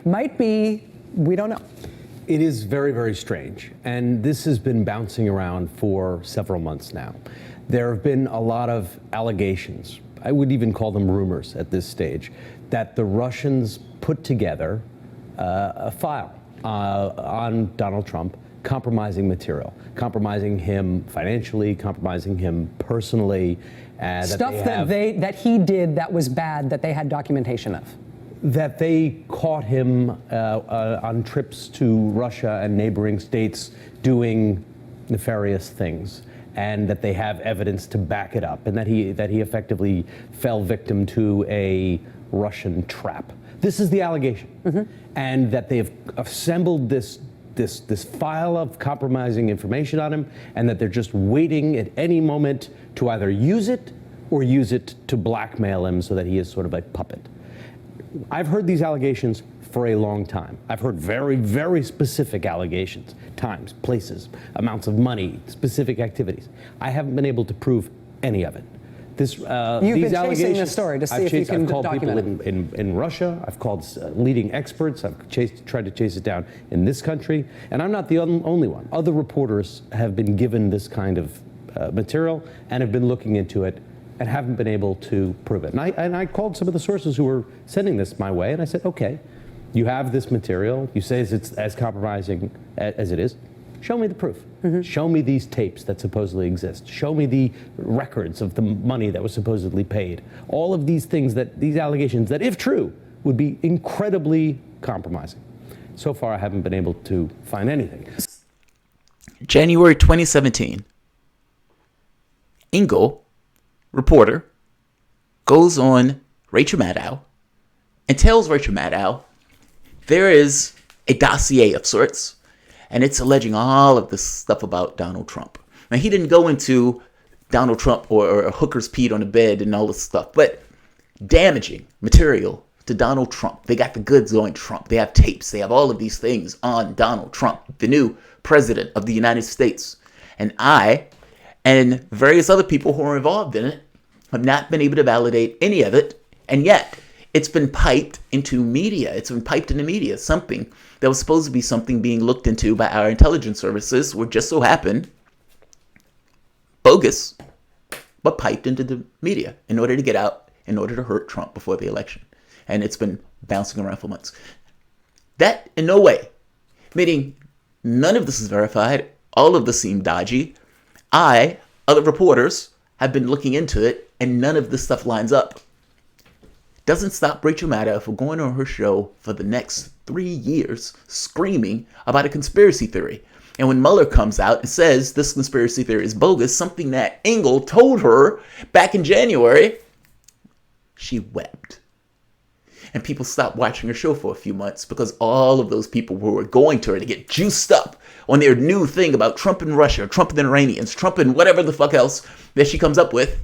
might be, we don't know. It is very, very strange. And this has been bouncing around for several months now. There have been a lot of allegations, I would even call them rumors at this stage, that the Russians put together a file on Donald Trump, compromising material, compromising him financially, compromising him personally. Stuff that he did that was bad, that they had documentation of. That they caught him on trips to Russia and neighboring states doing nefarious things, and that they have evidence to back it up, and that he effectively fell victim to a Russian trap. This is the allegation, and that they have assembled this file of compromising information on him, and that they're just waiting at any moment to either use it or use it to blackmail him so that he is sort of a puppet. I've heard these allegations for a long time. I've heard very, very specific allegations, times, places, amounts of money, specific activities. I haven't been able to prove any of it. You've been chasing this story to see if you can document it. I've called people in Russia. I've called leading experts. I've tried to chase it down in this country. And I'm not the only one. Other reporters have been given this kind of material and have been looking into it and haven't been able to prove it. And I called some of the sources who were sending this my way, and I said, okay, you have this material. You say it's as compromising as it is. Show me the proof. Show me these tapes that supposedly exist. Show me the records of the money that was supposedly paid. All of these things, these allegations that, if true, would be incredibly compromising. So far, I haven't been able to find anything. January 2017. Engel, reporter, goes on Rachel Maddow and tells Rachel Maddow there is a dossier of sorts, and it's alleging all of this stuff about Donald Trump. Now, he didn't go into Donald Trump or hookers peed on the bed and all this stuff, but damaging material to Donald Trump. They got the goods on Trump. They have tapes. They have all of these things on Donald Trump, the new president of the United States. And I and various other people who are involved in it have not been able to validate any of it, and yet it's been piped into media. It's been piped into media, something that was supposed to be something being looked into by our intelligence services, would just so happen bogus, but piped into the media in order to get out, in order to hurt Trump before the election. And it's been bouncing around for months. That in no way, meaning none of this is verified, all of this seemed dodgy. Other reporters, have been looking into it, and none of this stuff lines up. Doesn't stop Rachel Maddow from going on her show for the next 3 years screaming about a conspiracy theory. And when Mueller comes out and says this conspiracy theory is bogus, something that Engel told her back in January, she wept. And people stopped watching her show for a few months because all of those people who were going to her to get juiced up on their new thing about Trump and Russia, Trump and the Iranians, Trump and whatever the fuck else that she comes up with,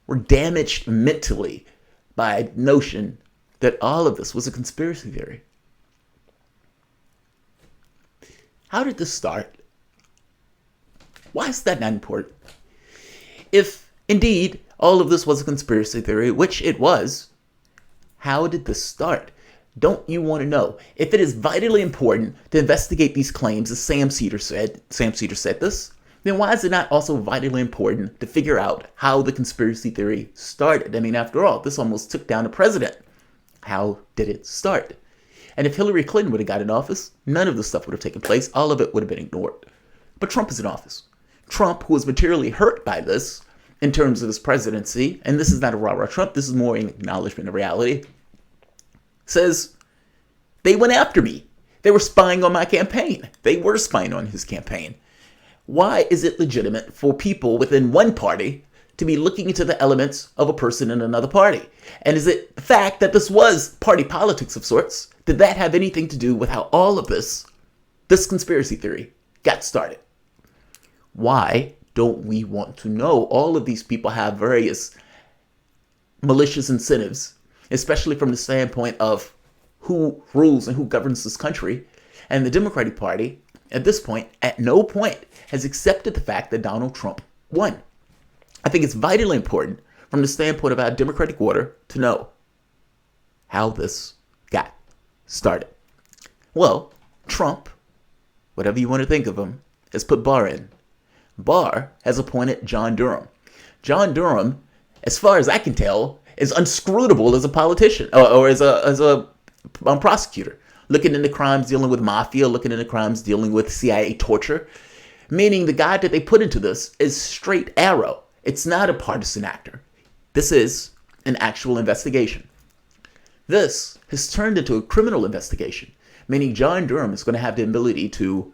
were damaged mentally by a notion that all of this was a conspiracy theory. How did this start? Why is that not important? If indeed all of this was a conspiracy theory, which it was, how did this start? Don't you want to know? If it is vitally important to investigate these claims, as Sam Cedar said this, then why is it not also vitally important to figure out how the conspiracy theory started? I mean, after all, this almost took down the president. How did it start? And if Hillary Clinton would have got in office, none of this stuff would have taken place. All of it would have been ignored. But Trump is in office. Trump, who was materially hurt by this in terms of his presidency, and this is not a rah-rah Trump, this is more an acknowledgement of reality, says, they went after me. They were spying on my campaign. They were spying on his campaign. Why is it legitimate for people within one party to be looking into the elements of a person in another party? And is it the fact that this was party politics of sorts? Did that have anything to do with how all of this conspiracy theory got started? Why don't we want to know? All of these people have various malicious incentives, especially from the standpoint of who rules and who governs this country. And the Democratic Party, at this point, at no point has accepted the fact that Donald Trump won. I think it's vitally important from the standpoint of our democratic order to know how this got started? Well, Trump, whatever you want to think of him, has put Barr in. Barr has appointed John Durham. John Durham, as far as I can tell, is unscrutable as a politician or as a prosecutor, looking into crimes dealing with mafia, looking into crimes dealing with CIA torture, meaning the guy that they put into this is straight arrow. It's not a partisan actor. This is an actual investigation. This has turned into a criminal investigation, meaning John Durham is going to have the ability to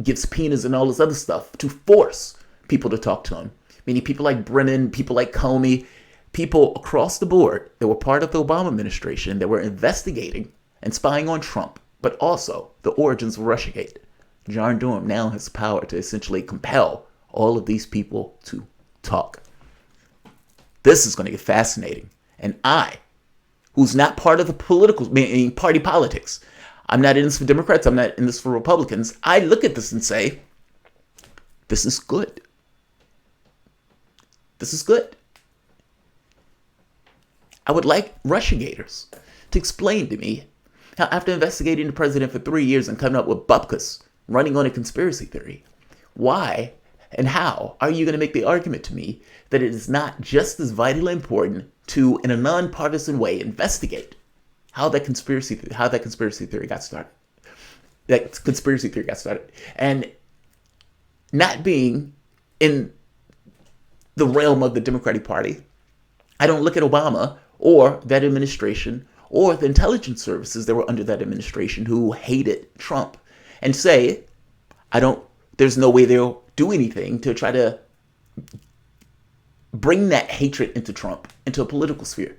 give subpoenas and all this other stuff to force people to talk to him, meaning people like Brennan, people like Comey, people across the board that were part of the Obama administration that were investigating and spying on Trump, but also the origins of Russiagate. John Durham now has the power to essentially compel all of these people to talk. This is going to get fascinating. And I, who's not part of the political, meaning party politics, I'm not in this for Democrats, I'm not in this for Republicans, I look at this and say, this is good. This is good. I would like Russiagators to explain to me how, after investigating the president for 3 years and coming up with bupkis, running on a conspiracy theory, why and how are you going to make the argument to me that it is not just as vitally important to, in a nonpartisan way, investigate how that conspiracy theory got started? That conspiracy theory got started, and not being in the realm of the Democratic Party, I don't look at Obama or that administration or the intelligence services that were under that administration who hated Trump and say, there's no way they'll do anything to try to bring that hatred into Trump, into a political sphere.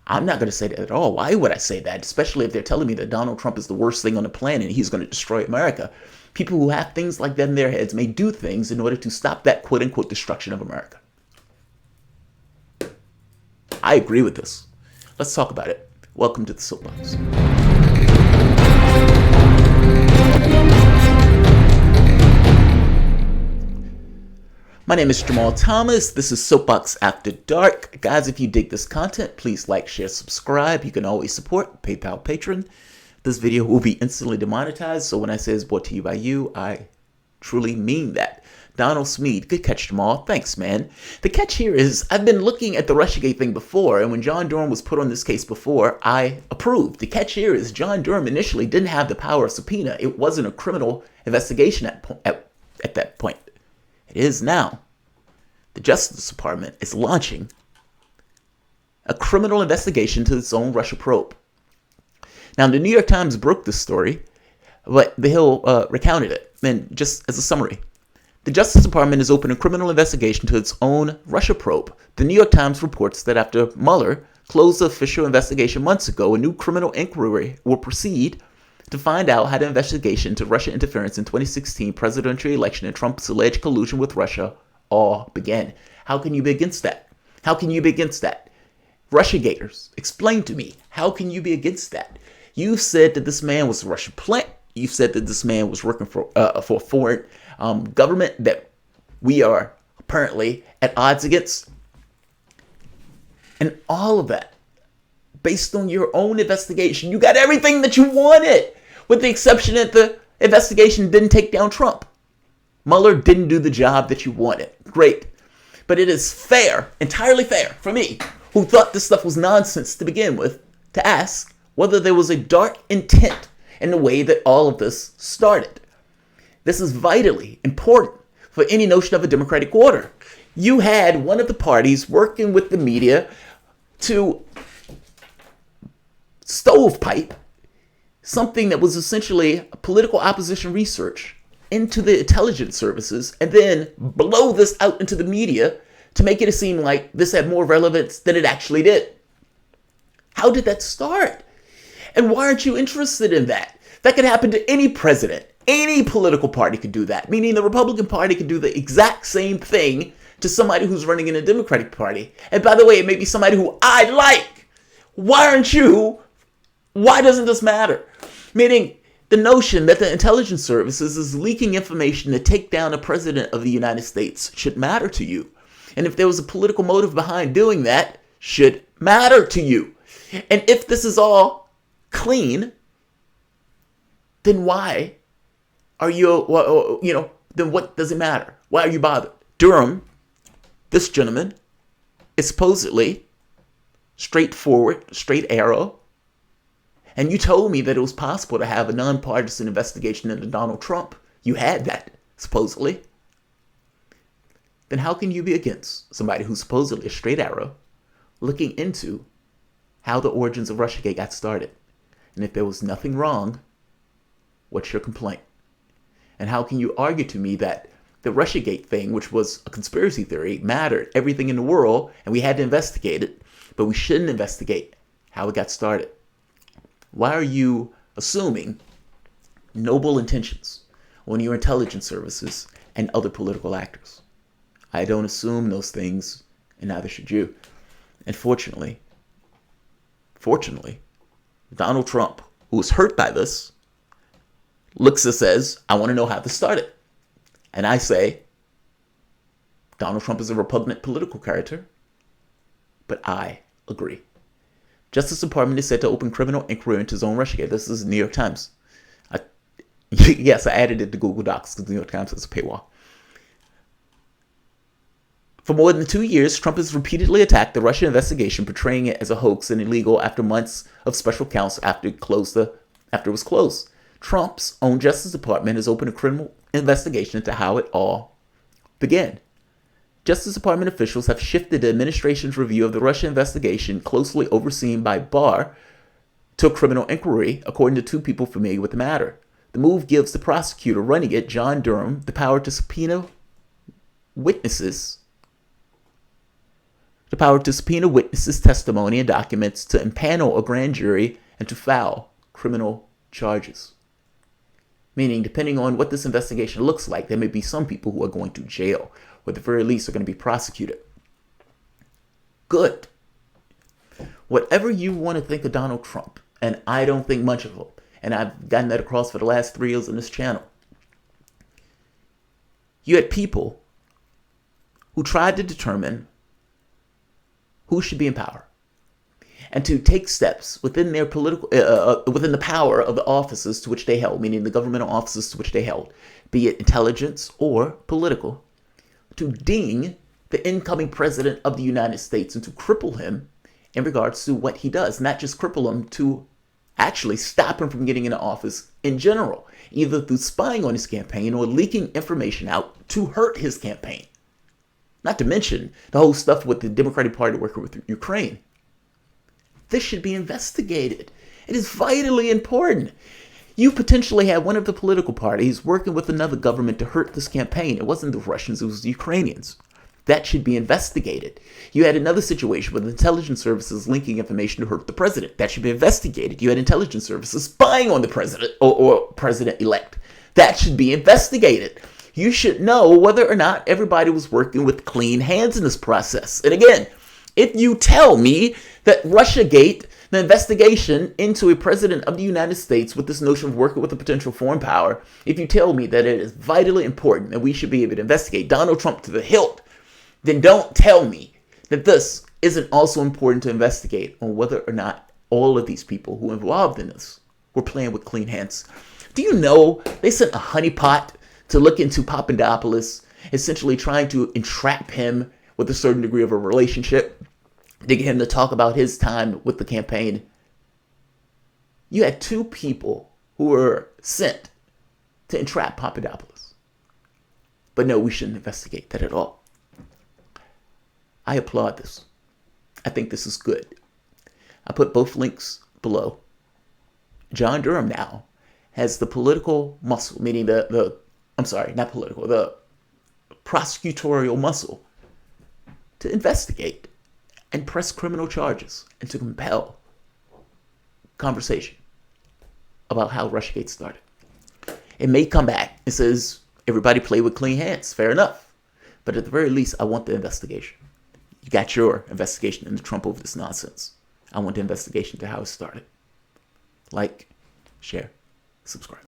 I'm not going to say that at all. Why would I say that? Especially if they're telling me that Donald Trump is the worst thing on the planet and he's going to destroy America. People who have things like that in their heads may do things in order to stop that quote-unquote destruction of America. I agree with this. Let's talk about it. Welcome to the Soapbox. My name is Jamarl Thomas. This is Soapbox After Dark. Guys, if you dig this content, please like, share, subscribe. You can always support PayPal Patron. This video will be instantly demonetized, so when I say it's brought to you by you, I truly mean that. Donald Smead, good catch, Jamal. Thanks, man. The catch here is I've been looking at the Russiagate thing before, and when John Durham was put on this case before, I approved. The catch here is John Durham initially didn't have the power of subpoena. It wasn't a criminal investigation at that point. It is now. The Justice Department is launching a criminal investigation to its own Russia probe. Now, the New York Times broke this story, but the Hill recounted it. And just as a summary, the Justice Department has opened a criminal investigation to its own Russia probe. The New York Times reports that after Mueller closed the official investigation months ago, a new criminal inquiry will proceed to find out how the investigation into Russian interference in 2016 presidential election and Trump's alleged collusion with Russia all began. How can you be against that? How can you be against that? Russiagators, explain to me, how can you be against that? You said that this man was a Russian plant. You said that this man was working for a foreign government that we are apparently at odds against. And all of that, based on your own investigation, you got everything that you wanted, with the exception that the investigation didn't take down Trump. Mueller didn't do the job that you wanted. Great. But it is fair, entirely fair for me, who thought this stuff was nonsense to begin with, to ask whether there was a dark intent in the way that all of this started. This is vitally important for any notion of a democratic order. You had one of the parties working with the media to stovepipe something that was essentially political opposition research into the intelligence services and then blow this out into the media to make it seem like this had more relevance than it actually did. How did that start? And why aren't you interested in that? That could happen to any president. Any political party could do that, meaning the Republican Party could do the exact same thing to somebody who's running in a Democratic Party. And by the way, it may be somebody who I like. Why doesn't this matter? Meaning the notion that the intelligence services is leaking information to take down the president of the United States should matter to you. And if there was a political motive behind doing that, should matter to you. And if this is all clean, then why are you, then what does it matter? Why are you bothered? Durham, this gentleman, is supposedly straightforward, straight arrow. And you told me that it was possible to have a nonpartisan investigation into Donald Trump. You had that, supposedly. Then how can you be against somebody who's supposedly a straight arrow looking into how the origins of Russiagate got started? And if there was nothing wrong, what's your complaint? And how can you argue to me that the Russiagate thing, which was a conspiracy theory, mattered, everything in the world, and we had to investigate it, but we shouldn't investigate how it got started? Why are you assuming noble intentions on your intelligence services and other political actors? I don't assume those things, and neither should you. And fortunately, Donald Trump, who was hurt by this, looks and says, I want to know how this started. And I say, Donald Trump is a repugnant political character, but I agree. Justice Department is said to open criminal inquiry into his own Russiagate. This is the New York Times. Yes, I added it to Google Docs because the New York Times has a paywall. For more than 2 years, Trump has repeatedly attacked the Russia investigation, portraying it as a hoax and illegal after months of special counsel after it was closed. Trump's own Justice Department has opened a criminal investigation into how it all began. Justice Department officials have shifted the administration's review of the Russia investigation, closely overseen by Barr, to a criminal inquiry, according to two people familiar with the matter. The move gives the prosecutor running it, John Durham, the power to subpoena witnesses, testimony, and documents, to impanel a grand jury, and to file criminal charges. Meaning, depending on what this investigation looks like, there may be some people who are going to jail, or at the very least are going to be prosecuted. Good. Whatever you want to think of Donald Trump, and I don't think much of him, and I've gotten that across for the last 3 years on this channel. You had people who tried to determine who should be in power, and to take steps within their within the power of the offices to which they held, meaning the governmental offices to which they held, be it intelligence or political, to ding the incoming president of the United States and to cripple him in regards to what he does. Not just cripple him, to actually stop him from getting into office in general, either through spying on his campaign or leaking information out to hurt his campaign. Not to mention the whole stuff with the Democratic Party working with Ukraine. This should be investigated. It is vitally important. You potentially had one of the political parties working with another government to hurt this campaign. It wasn't the Russians, it was the Ukrainians. That should be investigated. You had another situation with intelligence services linking information to hurt the president. That should be investigated. You had intelligence services spying on the president or president-elect. That should be investigated. You should know whether or not everybody was working with clean hands in this process. And again, if you tell me that Russiagate, the investigation into a president of the United States with this notion of working with a potential foreign power, if you tell me that it is vitally important that we should be able to investigate Donald Trump to the hilt, then don't tell me that this isn't also important to investigate on whether or not all of these people who were involved in this were playing with clean hands. Do you know they sent a honeypot to look into Papadopoulos, essentially trying to entrap him with a certain degree of a relationship, to get him to talk about his time with the campaign? You had two people who were sent to entrap Papadopoulos. But no, we shouldn't investigate that at all. I applaud this. I think this is good. I put both links below. John Durham now has the political muscle, meaning the prosecutorial muscle to investigate and press criminal charges and to compel conversation about how Russiagate started. It may come back and says, everybody play with clean hands. Fair enough. But at the very least, I want the investigation. You got your investigation into Trump over this nonsense. I want the investigation to how it started. Like, share, subscribe.